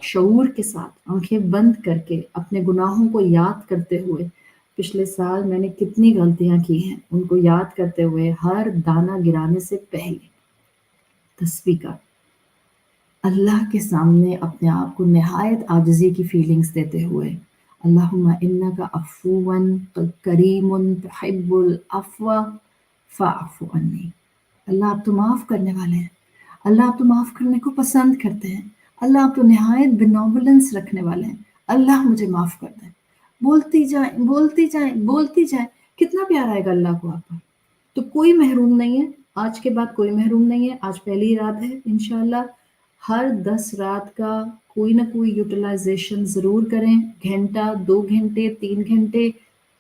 شعور کے ساتھ آنکھیں بند کر کے اپنے گناہوں کو یاد کرتے ہوئے، پچھلے سال میں نے کتنی غلطیاں کی ہیں ان کو یاد کرتے ہوئے ہر دانہ گرانے سے پہلے تسبیح کا اللہ کے سامنے اپنے آپ کو نہایت عاجزی کی فیلنگز دیتے ہوئے، اللہم انک عفو کریم تحب العفو فاعف عنی، اللہ آپ تو معاف کرنے والے ہیں، اللہ آپ تو معاف کرنے کو پسند کرتے ہیں، اللہ آپ تو نہایت بینوولنس رکھنے والے ہیں، اللہ مجھے معاف کر دیں۔ بولتی جائیں بولتی جائیں بولتی جائیں، کتنا پیار آئے گا اللہ کو آپ پر۔ تو کوئی محروم نہیں ہے، آج کے بعد کوئی محروم نہیں ہے، آج پہلی رات ہے انشاءاللہ ہر 10 رات کا کوئی نہ کوئی یوٹیلائزیشن ضرور کریں، گھنٹہ 2 گھنٹے 3 گھنٹے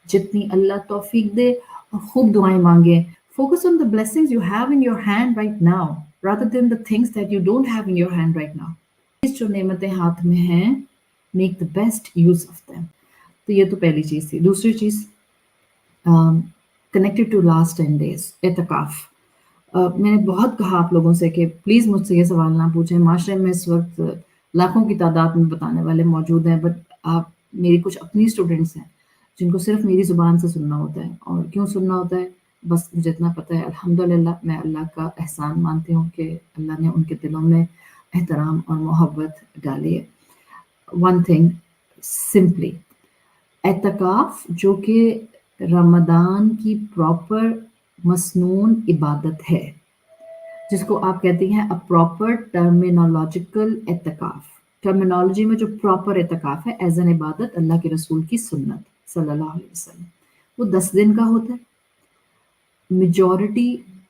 جتنی اللہ توفیق دے، اور خوب دعائیں مانگیں۔ Focus on the blessings you have in your hand right now rather than the things that you don't have in your hand right now. جو نعمتیں ہاتھ میں ہیں make the best use of them. تو یہ تو پہلی چیز تھی۔ دوسری چیز connected to last 10 days اعتکاف۔ میں نے بہت کہا آپ لوگوں سے کہ پلیز مجھ سے یہ سوال نہ پوچھیں، معاشرے میں اس وقت لاکھوں کی تعداد میں بتانے والے موجود ہیں، بٹ آپ میری کچھ اپنی اسٹوڈنٹس ہیں جن کو صرف میری زبان سے سننا ہوتا ہے۔ اور کیوں سننا ہوتا ہے؟ بس مجھے اتنا پتہ ہے، الحمدللہ میں اللہ کا احسان مانتی ہوں کہ اللہ نے ان کے دلوں میں احترام اور محبت ڈالی ہے۔ ون تھنگ سمپلی، اعتکاف جو کہ رمضان کی پراپر مسنون عبادت ہے، جس کو آپ کہتی ہیں پراپر ٹرمینالوجیکل اعتکاف، ٹرمینالوجی میں جو پراپر اعتکاف ہے ایز این عبادت اللہ کے رسول کی سنت صلی اللہ علیہ وسلم، وہ 10 دن کا ہوتا ہے۔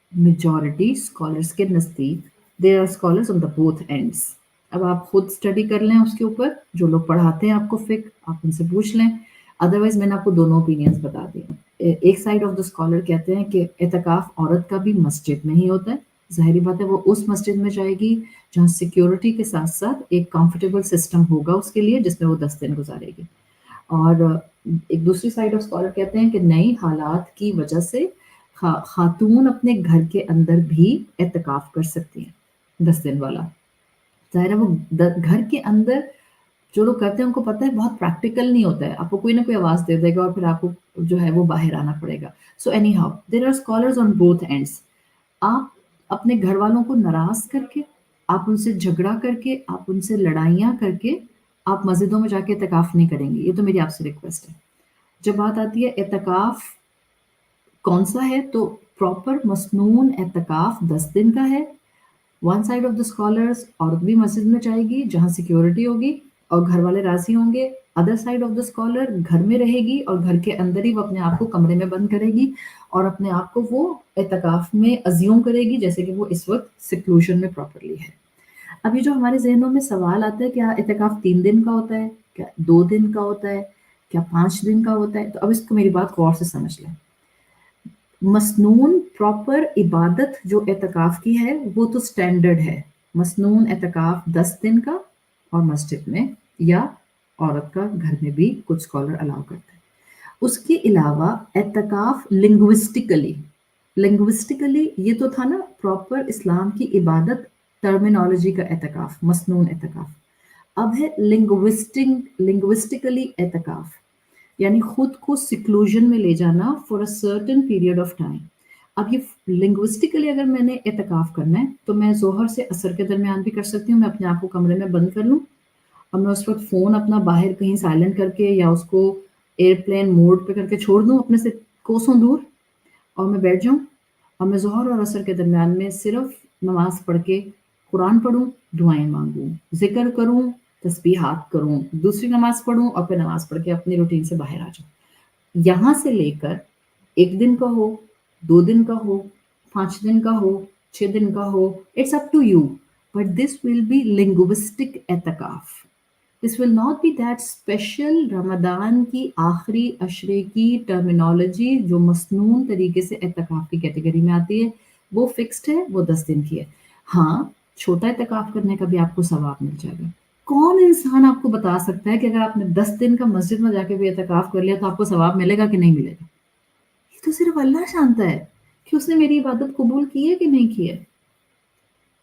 میجورٹی اسکالرس کے نزدیک there are scholars on the both ends. اب آپ خود اسٹڈی کر لیں اس کے اوپر، جو لوگ پڑھاتے ہیں آپ کو فقہ، آپ ان سے پوچھ لیں، ادروائز میں نے آپ کو دونوں اوپینینز بتا دی۔ ایک سائڈ آف دا اسکالر کہتے ہیں کہ اعتکاف عورت کا بھی مسجد میں ہی ہوتا ہے، ظاہری بات ہے وہ اس مسجد میں جائے گی جہاں سیکیورٹی کے ساتھ ساتھ ایک کمفرٹیبل سسٹم ہوگا اس کے لیے، جس میں وہ 10 دن گزارے گی۔ اور ایک دوسری سائڈ آف اسکالر کہتے ہیں کہ نئی حالات کی وجہ سے خاتون اپنے گھر کے اندر بھی اعتکاف کر سکتی ہیں 10 دن والا۔ ظاہر ہے وہ گھر کے اندر جو لوگ کرتے ہیں ان کو پتہ ہے بہت پریکٹیکل نہیں ہوتا ہے، آپ کو کوئی نہ کوئی آواز دے دے گا اور پھر آپ کو جو ہے وہ باہر آنا پڑے گا۔ So anyhow there are scholars on both ends. آپ اپنے گھر والوں کو ناراض کر کے، آپ ان سے جھگڑا کر کے، آپ ان سے لڑائیاں کر کے آپ مسجدوں میں جا کے اعتکاف نہیں کریں گے، یہ تو میری آپ سے ریکویسٹ ہے۔ جب بات آتی ہے اعتکاف کون سا ہے، تو پراپر مسنون اعتکاف 10 دن کا ہے۔ One side of the scholars, عورت بھی مسجد میں جائے گی جہاں سیکیورٹی ہوگی اور گھر والے راضی ہوں گے، other side of the scholar گھر میں رہے گی اور گھر کے اندر ہی وہ اپنے آپ کو کمرے میں بند کرے گی اور اپنے آپ کو وہ اعتکاف میں ازیوم کرے گی جیسے کہ وہ اس وقت سیکلوژن میں پراپرلی ہے۔ اب یہ جو ہمارے ذہنوں میں سوال آتا ہے، کیا اعتکاف 3 دن کا ہوتا ہے، کیا 2 دن کا ہوتا ہے، کیا 5 دن کا ہوتا ہے؟ تو اب اس کو میری بات غور سے سمجھ لیں۔ مسنون پراپر عبادت جو اعتکاف کی ہے وہ تو سٹینڈرڈ ہے، مسنون اعتکاف 10 دن کا اور مسجد میں یا عورت کا گھر میں بھی کچھ اسکالر الاؤ کرتے ہیں۔ اس کے علاوہ اعتکاف لنگوسٹکلی یہ تو تھا نا پراپر اسلام کی عبادت ٹرمینالوجی کا اعتکاف، مسنون اعتکاف۔ اب ہے لنگوسٹکلی اعتکاف، یعنی خود کو سیکلوژن میں لے جانا for a certain period of time. اب یہ لنگوسٹکلی اگر میں نے اعتکاف کرنا ہے تو میں ظہر سے عصر کے درمیان بھی کر سکتی ہوں، میں اپنے آپ کو کمرے میں بند کر لوں اور میں اس وقت فون اپنا باہر کہیں سائلنٹ کر کے یا اس کو ایئرپلین موڈ پہ کر کے چھوڑ دوں اپنے سے کوسوں دور، اور میں بیٹھ جاؤں اور میں ظہر اور عصر کے درمیان میں صرف نماز پڑھ کے قرآن پڑھوں، دعائیں مانگوں، ذکر کروں، تسبیحات کروں، دوسری نماز پڑھوں اور پھر نماز پڑھ کے اپنی روٹین سے باہر آ جاؤں۔ یہاں سے لے کر 1 دن کا ہو، 2 دن کا ہو، 5 دن کا ہو، 6 دن کا ہو، it's up to you, but this will be linguistic اعتکاف۔ This will not be that special Ramzan کی آخری عشرے کی ٹرمینالوجی جو مسنون طریقے سے اعتکاف کی کیٹیگری میں آتی ہے، وہ فکسڈ ہے، وہ 10 دن کی ہے۔ ہاں، چھوٹا اعتکاف کرنے کا بھی آپ کو ثواب مل جائے گا۔ کون انسان آپ کو بتا سکتا ہے کہ اگر آپ نے 10 دن کا مسجد میں جا کے بھی اعتکاف کر لیا تو آپ کو ثواب ملے گا کہ نہیں ملے گا؟ یہ تو صرف اللہ جانتا ہے کہ اس نے میری عبادت قبول کی ہے کہ نہیں کی ہے۔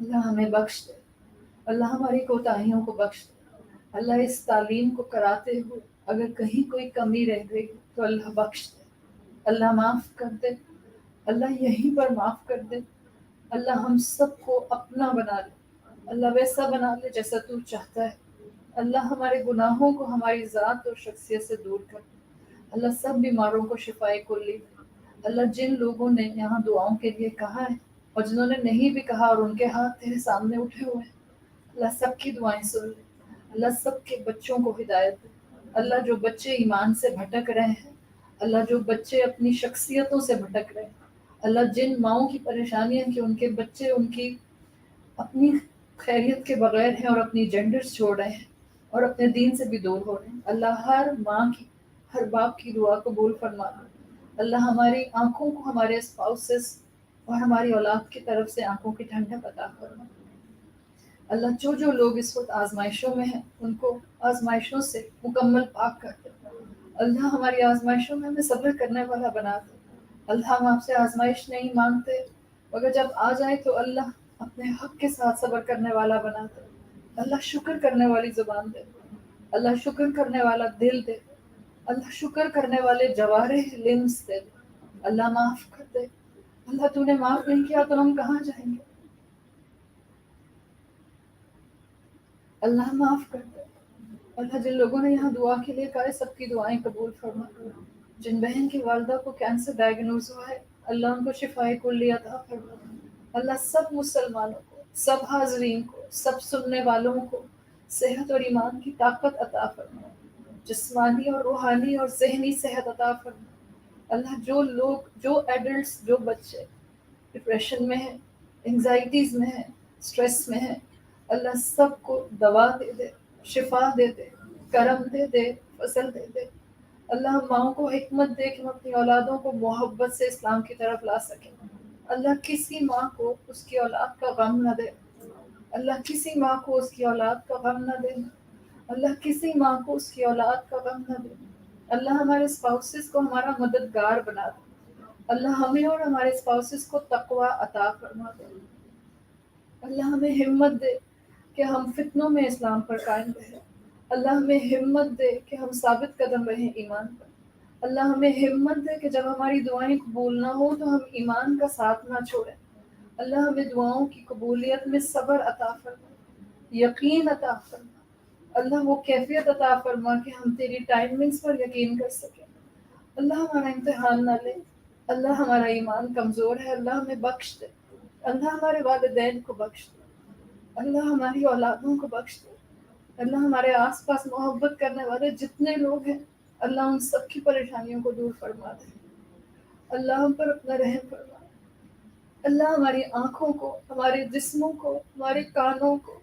اللہ ہمیں بخش دے، اللہ ہماری کوتاہیوں کو بخش دے، اللہ اس تعلیم کو کراتے ہوئے اگر کہیں کوئی کمی رہ گئی تو اللہ بخش دے، اللہ معاف کر دے، اللہ یہیں پر معاف کر دے، اللہ ہم سب کو اپنا بنا لے، اللہ ویسا بنا لے جیسا تو چاہتا ہے، اللہ ہمارے گناہوں کو ہماری ذات اور شخصیت سے دور کر دے، اللہ سب بیماروں کو شفائے کلی دے، اللہ جن لوگوں نے یہاں دعاؤں کے لیے کہا ہے اور جنہوں نے نہیں بھی کہا اور ان کے ہاتھ تیرے سامنے اٹھے ہوئے ہیں، اللہ سب کی دعائیں سن لے، اللہ سب کے بچوں کو ہدایت دے، اللہ جو بچے ایمان سے بھٹک رہے ہیں، اللہ جو بچے اپنی شخصیتوں سے بھٹک رہے ہیں، اللہ جن ماؤں کی پریشانی ہے کہ ان کے بچے ان کی اپنی خیریت کے بغیر ہیں اور اپنی جینڈرز چھوڑ رہے ہیں اور اپنے دین سے بھی دور ہو رہے ہیں، اللہ ہر ماں کی، ہر باپ کی دعا قبول فرما لے، اللہ ہماری آنکھوں کو ہمارے اسپاؤسز اور ہماری اولاد کی طرف سے آنکھوں کی ٹھنڈک عطا فرما، اللہ جو لوگ اس وقت آزمائشوں میں ہیں ان کو آزمائشوں سے مکمل پاک کر دے، اللہ ہماری آزمائشوں میں ہمیں صبر کرنے والا بنا دے، اللہ ہم آپ سے آزمائش نہیں مانگتے مگر جب آ جائے تو اللہ اپنے حق کے ساتھ صبر کرنے والا بنا دے، اللہ شکر کرنے والی زبان دے، اللہ شکر کرنے والا دل دے، اللہ شکر کرنے والے جوارح لمس دے، اللہ معاف کر دے، اللہ تو نے معاف نہیں کیا تو ہم کہاں جائیں گے، اللہ معاف کر دے، اللہ جن لوگوں نے یہاں دعا کے لیے کہا ہے سب کی دعائیں قبول فرما، جن بہن کی والدہ کو کینسر ڈائگنوز ہوا ہے اللہ ان کو شفائے کلی عطا فرما، اللہ سب مسلمانوں کو، سب حاضرین کو، سب سننے والوں کو صحت اور ایمان کی طاقت عطا فرما، جسمانی اور روحانی اور ذہنی صحت عطا فرما، اللہ جو لوگ، جو ایڈلٹس، جو بچے ڈپریشن میں ہیں، انگزائٹیز میں ہیں، اسٹریس میں ہیں، اللہ سب کو دوا دے دے، شفا دے دے، کرم دے دے، فضل دے دے، اللہ ہم ماؤں کو حکمت دے کہ ہم اپنی اولادوں کو محبت سے اسلام کی طرف لا سکیں، اللہ کسی ماں کو اس کی اولاد کا غم نہ دے، اللہ کسی ماں کو اس کی اولاد کا غم نہ دے، اللہ کسی ماں کو اس کی اولاد کا غم نہ دے، اللہ ہمارے اسپاؤسز کو ہمارا مددگار بنا دے، اللہ ہمیں اور ہمارے اسپاؤسز کو تقوی عطا فرما دے، اللہ ہمیں ہمت دے کہ ہم فتنوں میں اسلام پر قائم رہیں، اللہ ہمیں ہمت دے کہ ہم ثابت قدم رہیں ایمان پر، اللہ ہمیں ہمت دے کہ جب ہماری دعائیں قبول نہ ہوں تو ہم ایمان کا ساتھ نہ چھوڑیں، اللہ ہمیں دعاؤں کی قبولیت میں صبر عطا فرما، یقین عطا فرما، اللہ وہ کیفیت عطا فرما کہ ہم تیری ٹائمنگز پر یقین کر سکیں، اللہ ہمارا امتحان نہ لے، اللہ ہمارا ایمان کمزور ہے اللہ ہمیں بخش دے، اللہ ہمارے والدین کو بخش دے، اللہ ہماری اولادوں کو بخش دے، اللہ ہمارے آس پاس محبت کرنے والے جتنے لوگ ہیں اللہ ان سب کی پریشانیوں کو دور فرما دے، اللہ ہم پر اپنا رحم فرما، اللہ ہماری آنکھوں کو، ہمارے جسموں کو، ہمارے کانوں کو،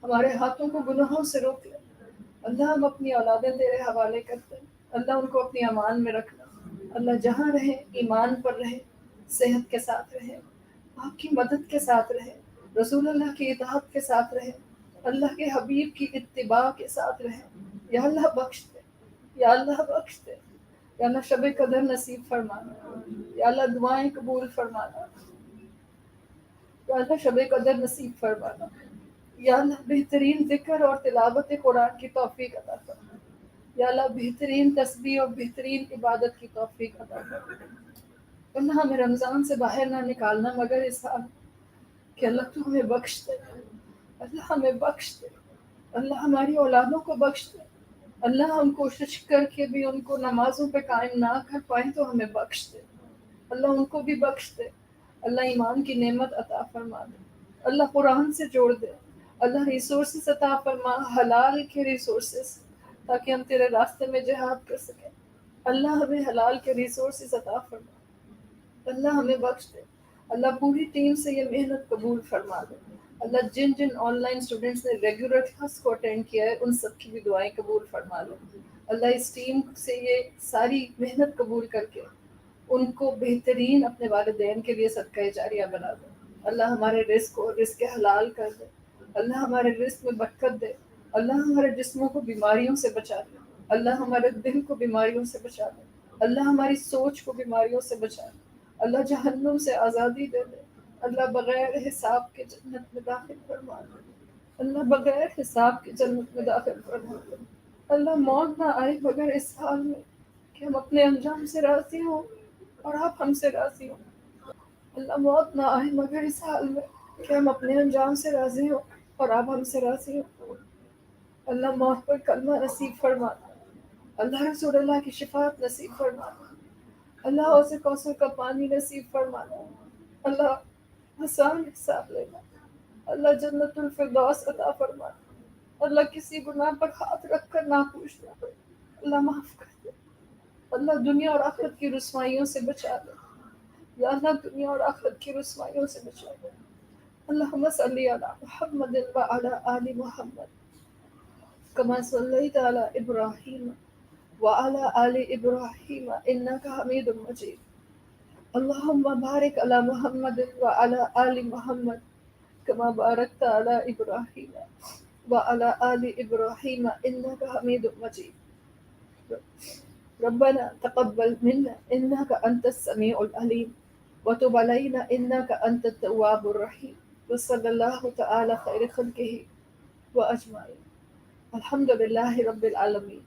ہمارے ہاتھوں کو گناہوں سے روک لے، اللہ ہم اپنی اولادیں تیرے حوالے کرتے ہیں، اللہ ان کو اپنی امان میں رکھنا، اللہ جہاں رہے ایمان پر رہے، صحت کے ساتھ رہے، آپ کی مدد کے ساتھ رہے، رسول اللہ کی اطاعت کے ساتھ رہے، اللہ کے حبیب کی اتباع کے ساتھ رہے، یا اللہ بخش دے، یا اللہ بخش دے، یا اللہ شب قدر نصیب فرمانا، یا اللہ دعائیں قبول فرمانا، یا اللہ شب قدر نصیب فرمانا، یا اللہ بہترین ذکر اور تلاوت قرآن کی توفیق عطا فرما، یا اللہ بہترین تسبیح اور بہترین عبادت کی توفیق عطا فرما، اللہ ہمیں رمضان سے باہر نہ نکالنا مگر اس حال کہ اللہ تو ہمیں بخش دے، اللہ ہمیں بخش دے، اللہ ہماری اولادوں کو بخش دے، اللہ ہم کوشش کر کے بھی ان کو نمازوں پہ قائم نہ کر پائیں تو ہمیں بخش دے، اللہ ان کو بھی بخش دے، اللہ ایمان کی نعمت عطا فرما دے، اللہ قرآن سے جوڑ دے، اللہ ریسورسز عطا فرما، حلال کے ریسورسز، تاکہ ہم تیرے راستے میں جہاد کر سکیں، اللہ ہمیں حلال کے ریسورسز عطا فرما، اللہ ہمیں بخش دے، اللہ پوری ٹیم سے یہ محنت قبول فرما دے، اللہ جن جن آن لائن اسٹوڈنٹس نے ریگولر کلاس کو اٹینڈ کیا ہے ان سب کی بھی دعائیں قبول فرما لے، اللہ اس ٹیم سے یہ ساری محنت قبول کر کے ان کو بہترین اپنے والدین کے لیے صدقہ جاریہ بنا دے، اللہ ہمارے رزق کو رزق حلال کر دے، اللہ ہمارے رزق میں برکت دے، اللہ ہمارے جسموں کو بیماریوں سے بچا دے، اللہ ہمارے دل کو بیماریوں سے بچا دے، اللہ ہماری سوچ کو بیماریوں سے بچا دے، اللہ جہنم سے آزادی دے دے، اللہ بغیر حساب کے جنت میں داخل فرما دے، اللہ بغیر حساب کے جنت میں داخل فرما دے۔ اللہ موت نہ آئے مگر اس حال میں کہ ہم اپنے انجام سے راضی ہوں اور آپ ہم سے راضی ہوں۔ اللہ موت نہ آئے مگر اس حال میں کہ ہم اپنے انجام سے راضی ہوں اور آپ ہم سے راضی ہوں۔ اللہ موت پر کلمہ نصیب فرما، اللہ رسول اللہ کی شفاعت نصیب فرما، اللہ حوض کوثر کا پانی نصیب فرمانا، اللہ آسان حساب لینا، اللہ جنت الفردوس عطا فرمانا، اللہ کسی گناہ پر ہاتھ رکھ کر نہ پوچھنا، اللہ معاف کر دے، اللہ دنیا اور آخرت کی رسوائیوں سے بچا دے، یا اللہ دنیا اور آخرت کی رسوائیوں سے بچا دے۔ اللہم صلی علی محمد وعلی آل محمد کما صلیت علی ابراہیم وعلى آل إبراهيم إنك حميد مجيد اللهم بارك على محمد وعلى آل محمد كما باركت على إبراهيم وعلى آل إبراهيم إنك حميد مجيد ربنا تقبل منا إنك أنت السميع العليم وتب علينا إنك أنت التواب الرحيم وصلى الله تعالى خير خلقه وأجمعين الحمد لله رب العالمين